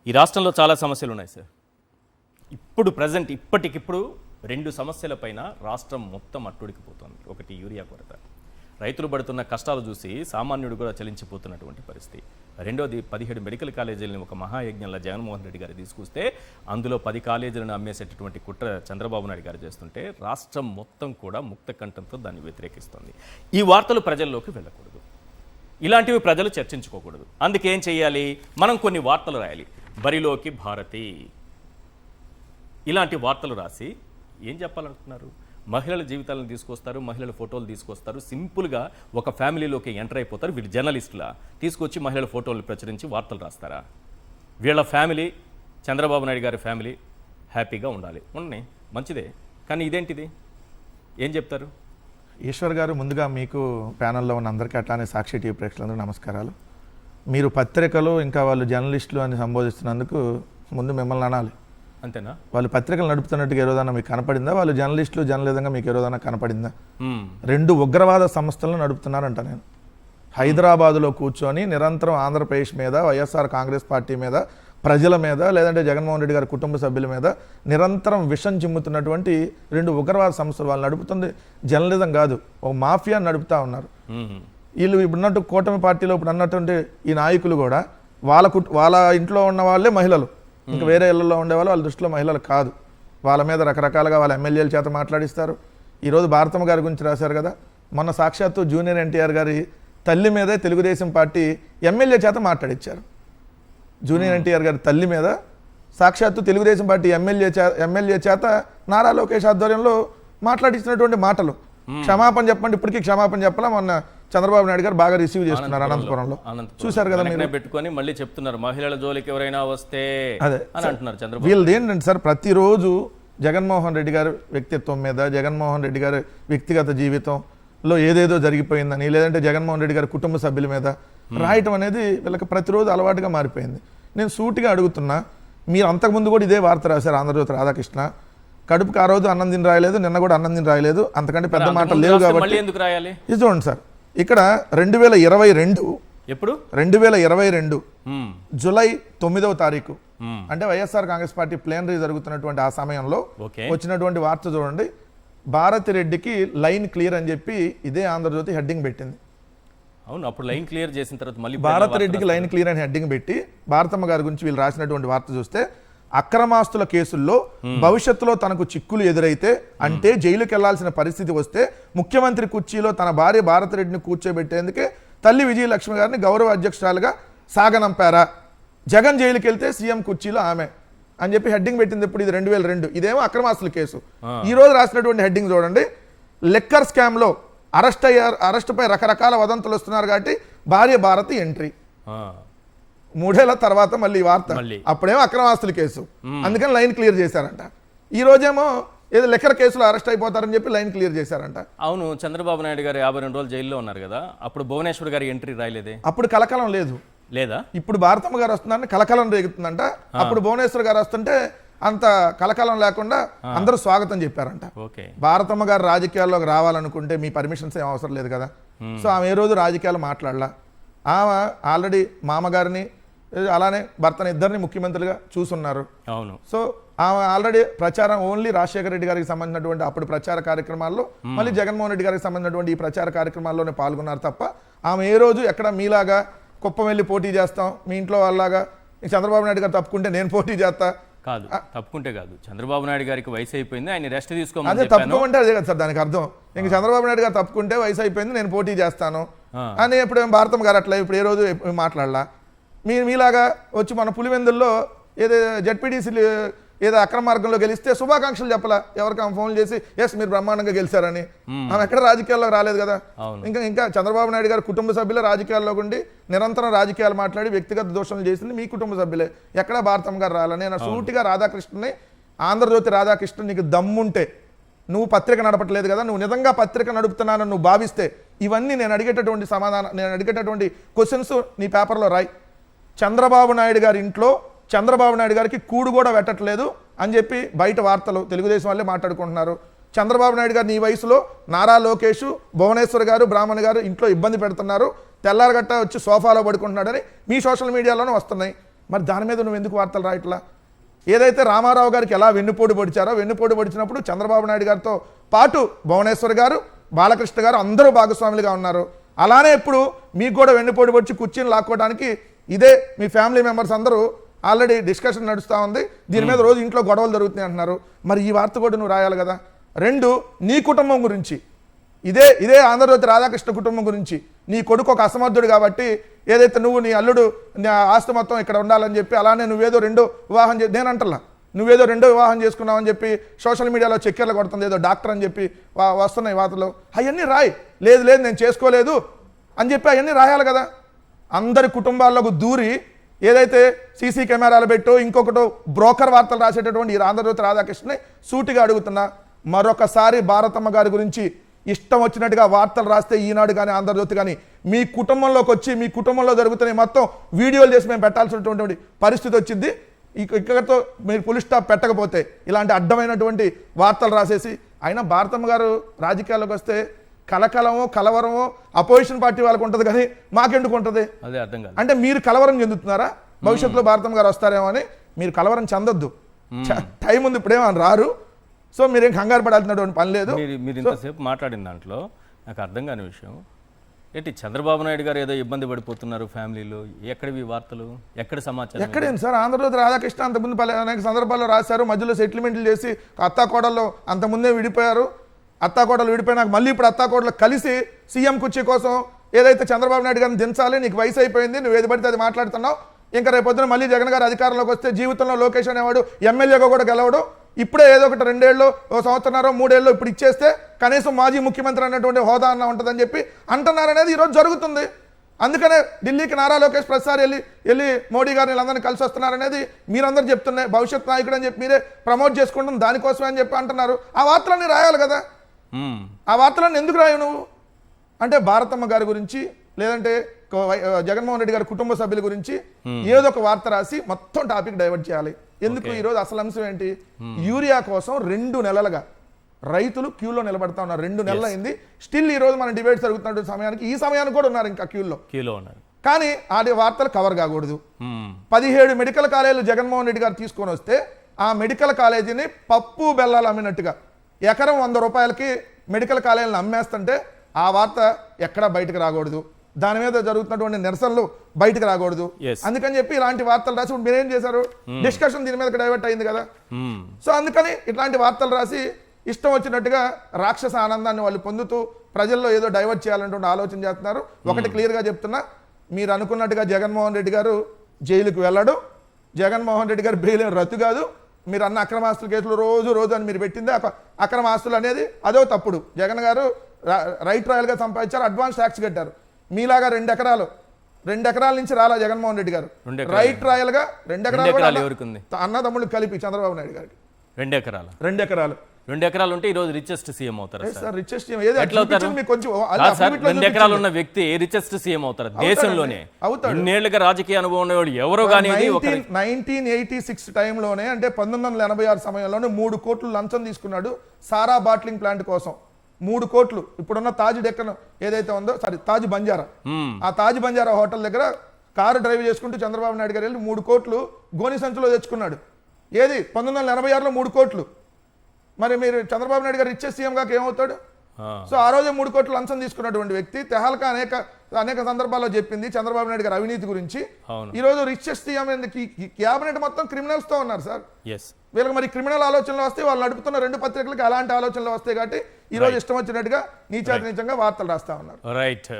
ఈ రాష్ట్రంలో చాలా సమస్యలు ఉన్నాయి సార్. ఇప్పుడు ప్రజెంట్ ఇప్పటికిప్పుడు 2 సమస్యలపైన రాష్ట్రం మొత్తం అట్టుడికిపోతుంది. ఒకటి యూరియా కొరత, రైతులు పడుతున్న కష్టాలు చూసి సామాన్యుడు కూడా చలించిపోతున్నటువంటి పరిస్థితి. రెండోది 17 మెడికల్ కాలేజీలను ఒక మహాయజ్ఞంలో జగన్మోహన్ రెడ్డి గారు తీసుకొస్తే అందులో 10 కాలేజీలను అమ్మేసేటటువంటి కుట్ర చంద్రబాబు నాయుడు గారు చేస్తుంటే రాష్ట్రం మొత్తం కూడా ముక్త కంఠంతో దాన్ని వ్యతిరేకిస్తుంది. ఈ వార్తలు ప్రజల్లోకి వెళ్ళకూడదు, ఇలాంటివి ప్రజలు చర్చించుకోకూడదు. అందుకేం చేయాలి? మనం కొన్ని వార్తలు రాయాలి. బరిలోకి భారతి ఇలాంటి వార్తలు రాసి ఏం చెప్పాలనుకున్నారు? మహిళల జీవితాలను తీసుకొస్తారు, మహిళల ఫోటోలు తీసుకొస్తారు, సింపుల్గా ఒక ఫ్యామిలీలోకి ఎంటర్ అయిపోతారు. వీళ్ళు జర్నలిస్టులా తీసుకొచ్చి మహిళల ఫోటోలు ప్రచురించి వార్తలు రాస్తారా? వీళ్ళ ఫ్యామిలీ, చంద్రబాబు నాయుడు గారి ఫ్యామిలీ హ్యాపీగా ఉండాలి, ఉండని మంచిదే. కానీ ఇదేంటిది? ఏం చెప్తారు? ఈశ్వర్ గారు, ముందుగా మీకు ప్యానల్లో ఉన్న అందరికీ అట్లానే సాక్షి టీవీ ప్రేక్షకులందరూ నమస్కారాలు. మీరు పత్రికలు ఇంకా వాళ్ళు జర్నలిస్టులు అని సంబోధిస్తున్నందుకు ముందు మిమ్మల్ని అనాలి. అంతేనా? వాళ్ళు పత్రికలు నడుపుతున్నట్టుగా ఏ రోజైనా మీకు కనపడిందా? వాళ్ళు జర్నలిస్టులు జర్నలిజంగా మీకు ఏ రోజైనా కనపడిందా? 2 ఉగ్రవాద సంస్థలను నడుపుతున్నారంట. నేను హైదరాబాదులో కూర్చొని నిరంతరం ఆంధ్రప్రదేశ్ మీద, వైఎస్ఆర్ కాంగ్రెస్ పార్టీ మీద, ప్రజల మీద, లేదంటే జగన్మోహన్ రెడ్డి గారి కుటుంబ సభ్యుల మీద నిరంతరం విషం చిమ్ముతున్నటువంటి 2 ఉగ్రవాద సంస్థలు. వాళ్ళు నడుపుతుంది జర్నలిజం కాదు, ఒక మాఫియా నడుపుతా ఉన్నారు. వీళ్ళు ఇప్పుడున్నట్టు కూటమి పార్టీలో ఇప్పుడు అన్నటువంటి ఈ నాయకులు కూడా వాళ్ళ ఇంట్లో ఉన్న వాళ్ళే మహిళలు, ఇంకా వేరే ఇళ్లలో ఉండేవాళ్ళు వాళ్ళ దృష్టిలో మహిళలు కాదు. వాళ్ళ మీద రకరకాలుగా వాళ్ళ ఎమ్మెల్యేల చేత మాట్లాడిస్తారు. ఈరోజు భారతమ్మ గారి గురించి రాశారు కదా, మొన్న సాక్షాత్తు జూనియర్ ఎన్టీఆర్ గారి తల్లి మీదే తెలుగుదేశం పార్టీ ఎమ్మెల్యే చేత మాట్లాడించారు. జూనియర్ ఎన్టీఆర్ గారి తల్లి మీద సాక్షాత్తు తెలుగుదేశం పార్టీ ఎమ్మెల్యే చేత నారా లోకేష్ ఆధ్వర్యంలో మాట్లాడించినటువంటి మాటలు. క్షమాపణ చెప్పండి, ఇప్పటికీ క్షమాపణ చెప్పాలా. మొన్న చంద్రబాబు నాయుడు గారు బాగా రిసీవ్ చేస్తున్నారు అనంతపురంలో, చూశారు కదా మీరు. పెట్టుకొని మళ్ళీ చెప్తున్నారు మహిళల జోలికి ఎవరైనా వస్తే అదే అని అంటున్నారు చంద్రబాబు. వీళ్ళది ఏంటంటే సార్, ప్రతిరోజు జగన్మోహన్ రెడ్డి గారి వ్యక్తిత్వం మీద, జగన్మోహన్ రెడ్డి గారి వ్యక్తిగత జీవితంలో ఏదేదో జరిగిపోయిందని, లేదంటే జగన్మోహన్ రెడ్డి గారి కుటుంబ సభ్యుల మీద రాయటం అనేది వీళ్ళకి ప్రతిరోజు అలవాటుగా మారిపోయింది. నేను సూటిగా అడుగుతున్నా, మీరు అంతకుముందు కూడా ఇదే వార్త రాశారు ఆంధ్రజ్యోతి రాధాకృష్ణ. కడుపుకి ఆ రోజు అన్నం తిని రాయలేదు, నిన్న కూడా అన్నం తిని రాయలేదు, అంతకంటే పెద్ద మాటలు లేవు కాబట్టి ఎందుకు రాయాలి? ఇది చూడండి సార్, ఇక్కడ 2022 ఎప్పుడు 2022 జూలై 9వ తారీఖు, అంటే వైఎస్ఆర్ కాంగ్రెస్ పార్టీ ప్లేనరీ జరుగుతున్నటువంటి ఆ సమయంలో వచ్చినటువంటి వార్త చూడండి. భారతిరెడ్డికి లైన్ క్లియర్ అని చెప్పి ఇదే ఆంధ్రజ్యోతి హెడ్డింగ్ పెట్టింది. అవును, అప్పుడు లైన్ క్లియర్ చేసిన తర్వాత మళ్ళీ భారతిరెడ్డికి లైన్ క్లియర్ అని హెడ్డింగ్ పెట్టి భారతమ్మ గారి గురించి వీళ్ళు రాసినటువంటి వార్త చూస్తే, అక్రమాస్తుల కేసుల్లో భవిష్యత్తులో తనకు చిక్కులు ఎదురైతే, అంటే జైలుకి వెళ్లాల్సిన పరిస్థితి వస్తే, ముఖ్యమంత్రి కుర్చీలో తన భార్య భారతిరెడ్డిని కూర్చోబెట్టేందుకే తల్లి విజయలక్ష్మి గారిని గౌరవ అధ్యక్షురాలుగా సాగనంపారా? జగన్ జైలుకి వెళ్తే సీఎం కుర్చీలో ఆమె అని చెప్పి హెడ్డింగ్ పెట్టింది. ఇప్పుడు ఇది 2002, ఇదేమో అక్రమాస్తుల కేసు. ఈ రోజు రాసినటువంటి హెడ్డింగ్ చూడండి, లెక్కర్ స్కామ్ లో అరెస్టుపై రకరకాల వదంతులు వస్తున్నారు కాబట్టి భార్య భారతి ఎంట్రీ. 3 ఏళ్ల తర్వాత మళ్ళీ వార్త, అప్పుడేమో అక్రమాస్తుల కేసు, అందుకని లైన్ క్లియర్ చేశారంట. ఈ రోజేమో ఏదో లెక్కర్ కేసులో అరెస్ట్ అయిపోతారని చెప్పి లైన్ క్లియర్ చేశారంట. అవును, చంద్రబాబు నాయుడు గారు 52 రోజులు జైల్లో ఉన్నారు కదా, అప్పుడు భువనేశ్వర్ గారి ఎంట్రీ రాయలేదే? అప్పుడు కలకలం లేదు లేదా? ఇప్పుడు భారతమ్మ గారు వస్తున్నారని కలకలం రేగుతుందంట. అప్పుడు భువనేశ్వర్ గారు వస్తుంటే అంత కలకలం లేకుండా అందరూ స్వాగతం చెప్పారంట. భారతమ్మ గారు రాజకీయాల్లోకి రావాలనుకుంటే మీ పర్మిషన్స్ ఏం అవసరం లేదు కదా. సో ఆమె ఏ రోజు రాజకీయాలు మాట్లాడలా. ఆమె ఆల్రెడీ మామగారిని అలానే భర్తని ఇద్దరిని ముఖ్యమంత్రులుగా చూసున్నారు. అవును. సో ఆమె ఆల్రెడీ ప్రచారం ఓన్లీ రాజశేఖర రెడ్డి గారికి సంబంధించినటువంటి అప్పుడు ప్రచార కార్యక్రమాల్లో, మళ్ళీ జగన్మోహన్ రెడ్డి గారికి సంబంధించినటువంటి ఈ ప్రచార కార్యక్రమాల్లోనే పాల్గొన్నారు తప్ప ఆమె ఏ రోజు ఎక్కడ మీలాగా కుప్పం వెళ్ళి పోటీ చేస్తాం, మీ ఇంట్లో వాళ్ళలాగా చంద్రబాబు నాయుడు గారు తప్పుకుంటే నేను పోటీ చేస్తా కాదు. తప్పుకుంటే కాదు, చంద్రబాబు నాయుడు గారికి వయసు అయిపోయింది, ఆయన రెస్ట్ తీసుకోమని. అదే తప్పుకోమంటే అదే కదా సార్ దానికి అర్థం. ఇంక చంద్రబాబు నాయుడు గారు తప్పుకుంటే వయసు అయిపోయింది, నేను పోటీ చేస్తాను అని ఇప్పుడు భారతమ్మ గారు అట్లా ఇప్పుడు ఏ రోజు మాట్లాడలా. మీలాగా వచ్చి మన పులివెందుల్లో ఏదో జడ్పీటీసీలు ఏదో అక్రమ మార్గంలో గెలిస్తే శుభాకాంక్షలు చెప్పలా, ఎవరికి ఆమె ఫోన్ చేసి ఎస్ మీరు బ్రహ్మాండంగా గెలిచారని. ఆమె ఎక్కడ రాజకీయాల్లో రాలేదు కదా. ఇంకా చంద్రబాబు నాయుడు గారు కుటుంబ సభ్యులే రాజకీయాల్లో ఉండి నిరంతరం రాజకీయాలు మాట్లాడి వ్యక్తిగత దోషణలు చేసింది మీ కుటుంబ సభ్యులే, ఎక్కడ భారతమ్మ గారు రాలని. నేను సూటిగా రాధాకృష్ణని, ఆంధ్రజ్యోతి రాధాకృష్ణ, నీకు దమ్ముంటే నువ్వు పత్రిక నడపట్లేదు కదా, నువ్వు నిజంగా పత్రిక నడుపుతున్నానని నువ్వు భావిస్తే ఇవన్నీ నేను అడిగేటటువంటి సమాధానం, నేను అడిగేటటువంటి క్వశ్చన్స్ నీ పేపర్లో రాయి. చంద్రబాబు నాయుడు గారి ఇంట్లో చంద్రబాబు నాయుడు గారికి కూడు కూడా పెట్టట్లేదు అని చెప్పి బయట వార్తలు తెలుగుదేశం వాళ్ళే మాట్లాడుకుంటున్నారు. చంద్రబాబు నాయుడు గారు నీ వయసులో నారా లోకేష్, భువనేశ్వర్ గారు, బ్రాహ్మణ్ గారు ఇంట్లో ఇబ్బంది పెడుతున్నారు, తెల్లారగట్ట వచ్చి సోఫాలో పడుకుంటున్నాడని మీ సోషల్ మీడియాలోనే వస్తున్నాయి. మరి దాని మీద నువ్వు ఎందుకు వార్తలు రాయట్లా? ఏదైతే రామారావు గారికి ఎలా వెన్నుపోటు పొడిచారో, వెన్నుపోటు పొడిచినప్పుడు చంద్రబాబు నాయుడు గారితో పాటు భువనేశ్వర్ గారు, బాలకృష్ణ గారు అందరూ భాగస్వాములుగా ఉన్నారు. అలానే ఇప్పుడు మీకు కూడా వెన్నుపోటు పొడిచి కుర్చీని లాక్కోవడానికి ఇదే మీ ఫ్యామిలీ మెంబర్స్ అందరూ ఆల్రెడీ డిస్కషన్ నడుస్తూ ఉంది. దీని మీద రోజు ఇంట్లో గొడవలు జరుగుతున్నాయి అంటున్నారు. మరి ఈ వార్త కూడా నువ్వు రాయాలి కదా. రెండు, నీ కుటుంబం గురించి, ఇదే ఆంధ్రజ్యోతి రాధాకృష్ణ కుటుంబం గురించి, నీ కొడుకు ఒక అసమర్థుడు కాబట్టి ఏదైతే నువ్వు నీ అల్లుడు నీ ఆస్తి మొత్తం ఇక్కడ ఉండాలని చెప్పి అలానే నువ్వేదో రెండో వివాహం నేను అంటలా, నువ్వేదో రెండో వివాహం చేసుకున్నావని చెప్పి సోషల్ మీడియాలో చక్కెర్లు కొడుతుంది, ఏదో డాక్టర్ అని చెప్పి వస్తున్నాయి వార్తలు. అవన్నీ రాయి. లేదు నేను చేసుకోలేదు అని చెప్పి అవన్నీ రాయాలి కదా. అందరి కుటుంబాల్లోకి దూరి ఏదైతే సీసీ కెమెరాలు పెట్టో ఇంకొకటో బ్రోకర్ వార్తలు రాసేటటువంటి ఈ ఆంధ్రజ్యోతి రాధాకృష్ణని సూటిగా అడుగుతున్నా, మరొకసారి భారతమ్మ గారి గురించి ఇష్టం వచ్చినట్టుగా వార్తలు రాస్తే ఈనాడు కానీ ఆంధ్రజ్యోతి కానీ మీ కుటుంబంలోకి వచ్చి మీ కుటుంబంలో జరుగుతున్న మొత్తం వీడియోలు చేసి మేము పెట్టాల్సినటువంటి పరిస్థితి వచ్చింది. ఇక్కడితో మీరు ఫుల్ స్టాప్ పెట్టకపోతే ఇలాంటి అడ్డమైనటువంటి వార్తలు రాసేసి, అయినా భారతమ్మ గారు రాజకీయాల్లోకి వస్తే కలవరమో అపోజిషన్ పార్టీ వాళ్ళకు ఉంటుంది కానీ మాకెందుకు ఉంటుంది? అదే అర్థం కాదు. అంటే మీరు కలవరం చెందుతున్నారా? భవిష్యత్తులో భారతమ్మ గారు వస్తారేమో అని మీరు కలవరం చెందొద్దు. టైం ఉంది, ఇప్పుడేమో రారు. సో మీరేం కంగారు పడాల్సినటువంటి పని లేదు. మీరు ఇంతసేపు మాట్లాడిన దాంట్లో నాకు అర్థం కాని విషయం ఏంటి, చంద్రబాబు నాయుడు గారు ఏదో ఇబ్బంది పడిపోతున్నారు ఫ్యామిలీలో, ఎక్కడివి వార్తలు, ఎక్కడ సమాచారం? ఎక్కడేం సార్, ఆంధ్రజ్యోతి రాధాకృష్ణ అంతకుముందు అనేక సందర్భాల్లో రాశారు. మధ్యలో సెటిల్మెంట్లు చేసి అత్తాకోడల్లో అంతకుముందే విడిపోయారు. అత్తాకోడలు విడిపోయినాక మళ్ళీ ఇప్పుడు అత్తాకోడలు కలిసి సీఎం కుర్చీ కోసం ఏదైతే చంద్రబాబు నాయుడు గారిని దించాలి, నీకు వయసు అయిపోయింది, నువ్వు ఏది పడితే అది మాట్లాడుతున్నావు, ఇంకా రేపొద్దున మళ్ళీ జగన్ గారు అధికారంలోకి వస్తే జీవితంలో లోకేష్ అనేవాడు ఎమ్మెల్యేగా కూడా గెలవడు, ఇప్పుడే ఏదో ఒకటి 2 ఏళ్ళు 1 సంవత్సరం 3 ఏళ్ళు ఇప్పుడు ఇచ్చేస్తే కనీసం మాజీ ముఖ్యమంత్రి అన్నటువంటి హోదా అన్న ఉంటుందని చెప్పి అంటున్నారనేది ఈరోజు జరుగుతుంది. అందుకనే ఢిల్లీకి నారా లోకేష్ ప్రతిసారి వెళ్ళి మోడీ గారిని వీళ్ళందరినీ కలిసి వస్తున్నారనేది మీరందరూ చెప్తున్నాయి. భవిష్యత్ నాయకుడు అని చెప్పి మీరే ప్రమోట్ చేసుకుంటాం దానికోసమే అని చెప్పి అంటున్నారు. ఆ వార్తలన్నీ రాయాలి కదా. ఆ వార్తలన్నీ ఎందుకు రాయవు నువ్వు? అంటే భారతమ్మ గారి గురించి లేదంటే జగన్మోహన్ రెడ్డి గారి కుటుంబ సభ్యుల గురించి ఏదో ఒక వార్త రాసి మొత్తం టాపిక్ డైవర్ట్ చేయాలి. ఎందుకు? ఈరోజు అసలు అంశం ఏంటి? యూరియా కోసం 2 నెలలుగా రైతులు క్యూలో నిలబడతా ఉన్నారు. 2 నెలలు అయింది. స్టిల్ ఈ రోజు మన డిబేట్ జరుగుతున్న సమయానికి ఈ సమయానికి కూడా ఉన్నారు ఇంకా క్యూలో ఉన్నారు. కానీ ఆ వార్తలు కవర్ కాకూడదు. 17 మెడికల్ కాలేజీలు జగన్మోహన్ రెడ్డి గారు తీసుకొని వస్తే ఆ మెడికల్ కాలేజీని పప్పు బెల్లాలు అమ్మినట్టుగా ఎకరం 100 రూపాయలకి మెడికల్ కాలేజీలను అమ్మేస్తుంటే ఆ వార్త ఎక్కడా బయటకు రాకూడదు. దాని మీద జరుగుతున్నటువంటి నిరసనలు బయటకు రాకూడదు. అందుకని చెప్పి ఇలాంటి వార్తలు రాసి మీరేం చేశారు? డిస్కషన్ దీని మీద డైవర్ట్ అయింది కదా. సో అందుకని ఇట్లాంటి వార్తలు రాసి ఇష్టం వచ్చినట్టుగా రాక్షస ఆనందాన్ని వాళ్ళు పొందుతూ ప్రజల్లో ఏదో డైవర్ట్ చేయాలన్నటువంటి ఆలోచన చేస్తున్నారు. ఒకటి క్లియర్గా చెప్తున్నా, మీరు అనుకున్నట్టుగా జగన్మోహన్ రెడ్డి గారు జైలుకు వెళ్ళడు. జగన్మోహన్ రెడ్డి గారు బెయిల్ రద్దు కాదు. మీరు అన్న అక్రమాస్తుల కేసులు రోజు అని మీరు పెట్టింది అక్రమ ఆస్తులు అనేది అదో తప్పుడు. జగన్ గారు రైట్ రాయల్గా సంపాదించారు, అడ్వాన్స్ ట్యాక్స్ కట్టారు. మీలాగా 2 ఎకరాల నుంచి రాలా జగన్మోహన్ రెడ్డి గారు. రైట్ రాయల్ గా 2 ఎకరాలు అన్నదమ్ముళ్ళు కలిపి చంద్రబాబు నాయుడు గారికి 2 ఎకరాలు 2 ఎకరాలు ఉంటే ఈ రోజు రిచెస్ట్ సీఎం అవుతారు. రిచెస్ట్ 2 ఎకరాలు ఉన్న వ్యక్తి రిచెస్ట్ సీఎం అవుతారు దేశంలోనే. ఇన్నేళ్లుగా రాజకీయ అనుభవం ఉన్నవాడు ఎవరో కానీ 1986 టైంలోనే, అంటే 1986 సమయంలోనే 3 కోట్లు లంచం తీసుకున్నాడు సారా బాట్లింగ్ ప్లాంట్ కోసం. 3 కోట్లు. ఇప్పుడున్న తాజ్ డెక్కన్ ఏదైతే ఉందో, సారీ తాజ్ బంజారా, ఆ తాజ్ బంజారా హోటల్ దగ్గర కారు డ్రైవ్ చేసుకుంటూ చంద్రబాబు నాయుడు గారు వెళ్ళి 3 కోట్లు గోని సంచులో తెచ్చుకున్నాడు. ఏది 1986లో 3 కోట్లు. మరి మీరు చంద్రబాబు నాయుడు గారు ఇచ్చే సీఎం గాక ఏమవుతాడు? సో ఆ రోజే 3 కోట్లు లంచం తీసుకున్నటువంటి వ్యక్తి. తెహల్కా అనేక సందర్భాల్లో చెప్పింది చంద్రబాబు నాయుడు గారు అవినీతి గురించి. ఈ రోజు రిచెస్ట్ సీఎం క్యాబినెట్ మొత్తం క్రిమినల్స్ తో ఉన్నారు సార్. వీళ్ళకి మరి క్రిమినల్ ఆలోచనలు వస్తాయి. వాళ్ళు నడుపుతున్న 2 పత్రికలకి అలాంటి ఆలోచనలు వస్తాయి కాబట్టి ఈ రోజు ఇష్టం వచ్చినట్టుగా నీచాతి నీచంగా వార్తలు రాస్తా ఉన్నారు. రైట్.